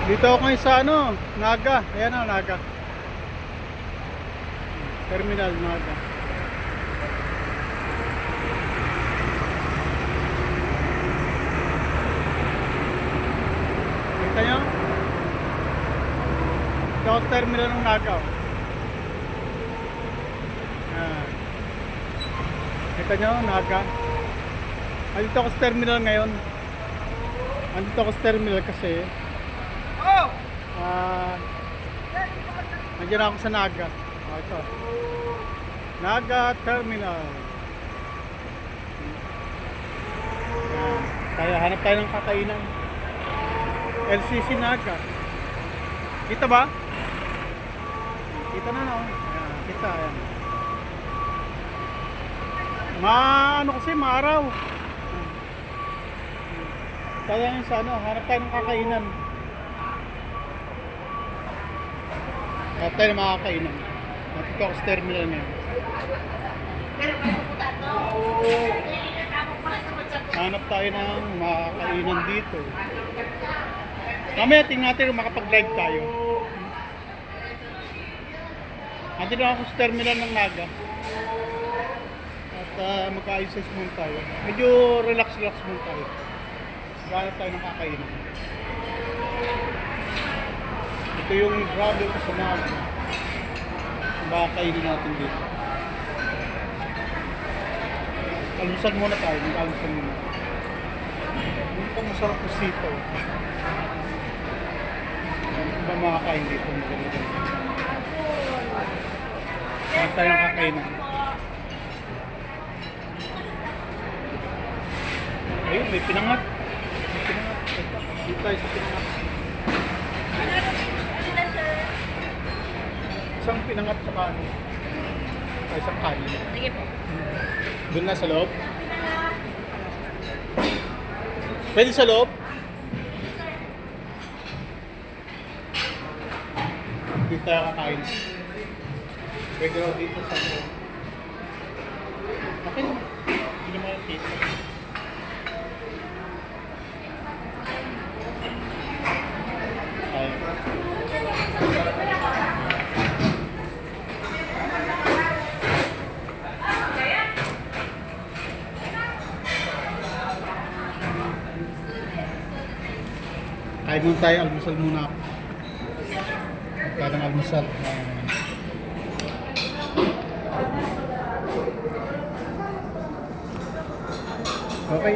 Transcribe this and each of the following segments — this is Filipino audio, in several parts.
Dito ako ngayon sa ano, Naga. Ayan o, Naga. Terminal Naga. Kita nyo? Dito ako sa terminal ng Naga. Oh. Ayan. Kita nyo, Naga. Dito ako sa terminal ngayon. Andito ako sa terminal kasi nandiyan ako sa Naga. Ito. Naga Terminal. Ayan. Kaya hanap tayo ng kakainan. LCC Naga. Kita ba? Kita na no? Ayan, kita. Ayan. Ano kasi, maaraw. Kaya yun sa ano, hanap tayo ng kakainan. Hanap tayo ng makakainan. Nandito ako sa terminal ngayon. Hanap tayo ng makakainan dito. Mamaya tingnan natin kung makapag-drive tayo. Nandito ako sa terminal ng Naga. At magka-ayos muna tayo. Medyo relax muna tayo. Hanap tayo ng kakainan. Ito yung gravel ko sa Naga. Baka kainin natin dito. Almusal muna tayo. Mag-almusal muna. Ito masarap po sito. Ano ba makakain dito? Hanap tayo ng kakainan. Ayun, may pinangat. Dito tayo sa pinangat. Isang pinangat sa kanin. Ay, isang kanin. Sige po. Doon na sa loob. Pwede sa loob? Dito tayo kakain. Pwede raw dito sa loob. Okay naman. Hindi naman yung taste. Kain muna tayo, almusal muna ako. Magkadang almusal. Okay.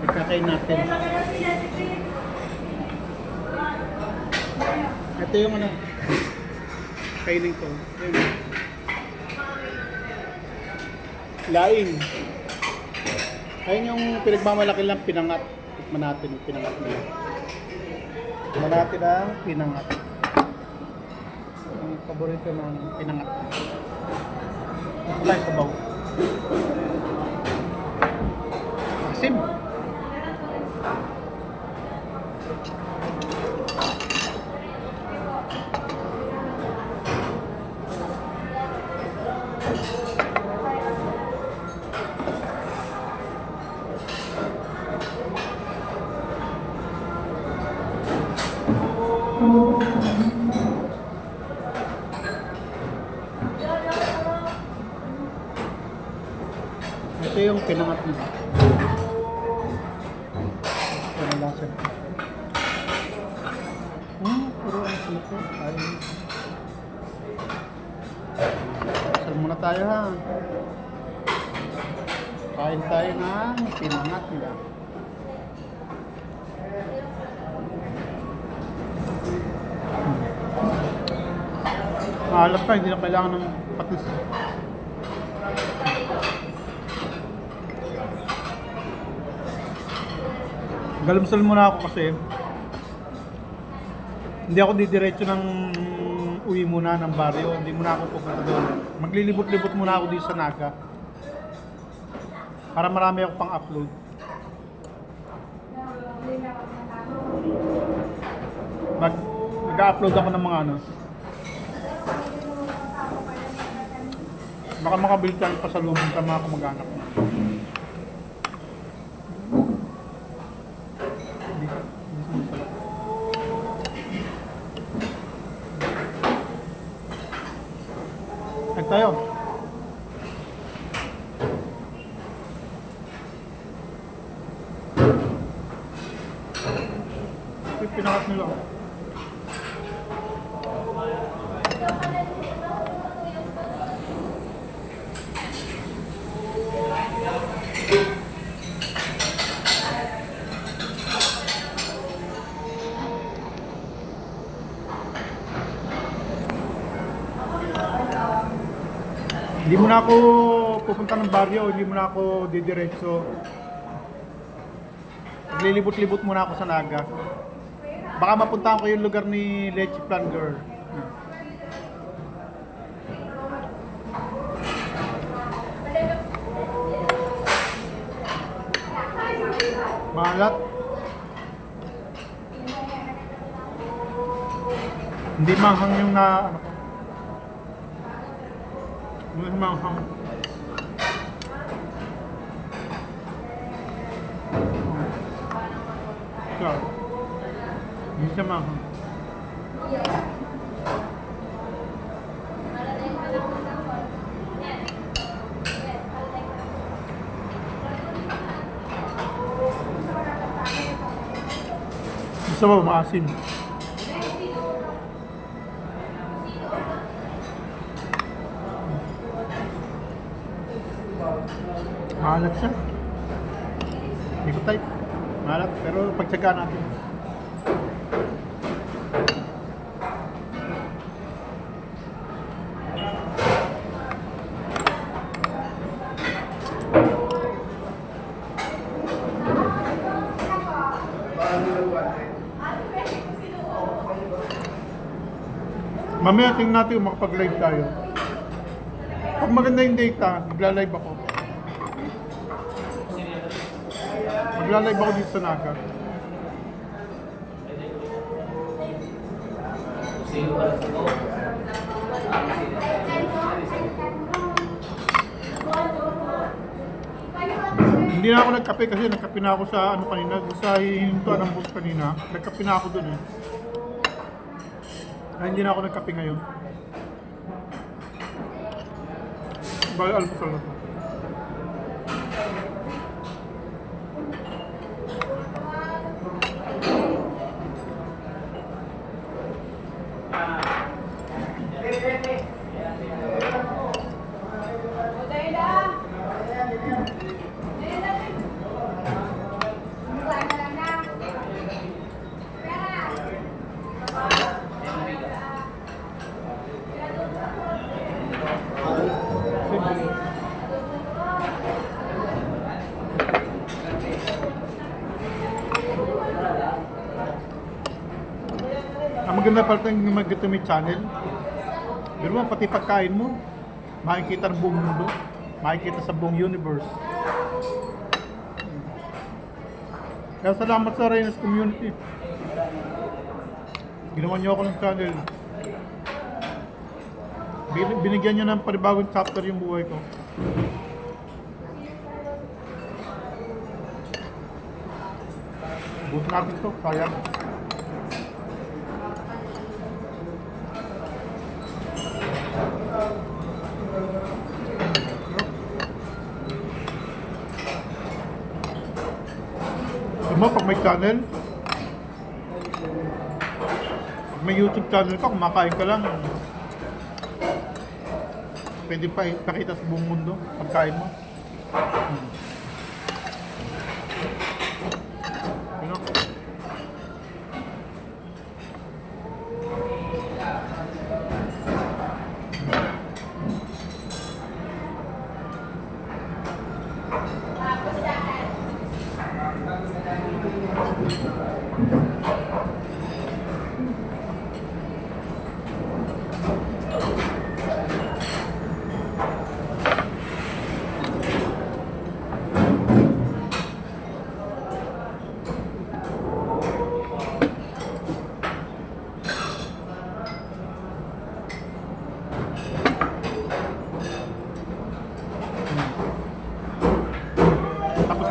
Pagkakain natin. Ito yung ano, kainin ko. Laing. Ayun yung pinagmamalaki lang pinangat. Tikman natin yung pinangat nila. Tikman natin ang pinangat. Ang paborito ng pinangat. Ito tayo sa baw. Asim. Ito yung pinangat nila. Ano lasa? Puro ang sito. Sal muna tayo ha. Kain tayo ng pinangat nila. Alam pa, hindi na kailangan ng patis. Galamsal muna ako kasi hindi ako didiretso ng uwi muna ng baryo. Hindi muna ako pupunta doon. Maglilibot-libot muna ako dito sa Naga. Para marami ako pang upload. Mag-upload ako ng mga ano. Baka makabili tayo pasalubong sa mga kamag-anak mo. Ay tayo. Pinakat nila. Hindi mo na ako pupunta ng baryo, hindi mo na ako didiretso. Maglilibot-libot muna ako sa Naga. Baka mapuntahan ko yung lugar ni Leche Plan Girl. Malat. Hindi manghang yung na ano ko. Hindi manghang. Sorry. Hindi siya manghang. Gusto mo maasim? Maalat siya. Hindi ko type. Maalat, pero pagtsagaan natin. Mamaya tingnan natin kung makapag-live tayo. Pag maganda yung data, magla-live ako. Magla-live ako dito sa Naga. Hindi na ako nagkape kasi nagkape na ako sa ano kanina, sa hihintuan ng bus kanina. Nagkape na ako dun eh. Ay, hindi na ako nagkape ngayon. Bali, almusal na to. Ang maganda pala yung mag-YouTube channel. Pero mo, pati pagkain mo, makikita ng buong mundo, makikita sa buong universe. Kaya salamat sa Reyes Community. Ginawa niyo ako ng channel. Binigyan niyo ng panibagong chapter yung buhay ko. Buti natin to, sayang. Mo, pag may channel, pag may YouTube channel ka, kumakain ka lang, pwede pa ipakita sa buong mundo pagkain mo. You know?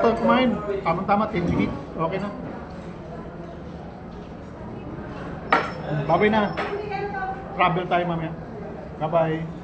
tayo kumain. Tamang-tama, 10 minutes. Okay na. Babay na. Travel tayo mamaya. Bye-bye.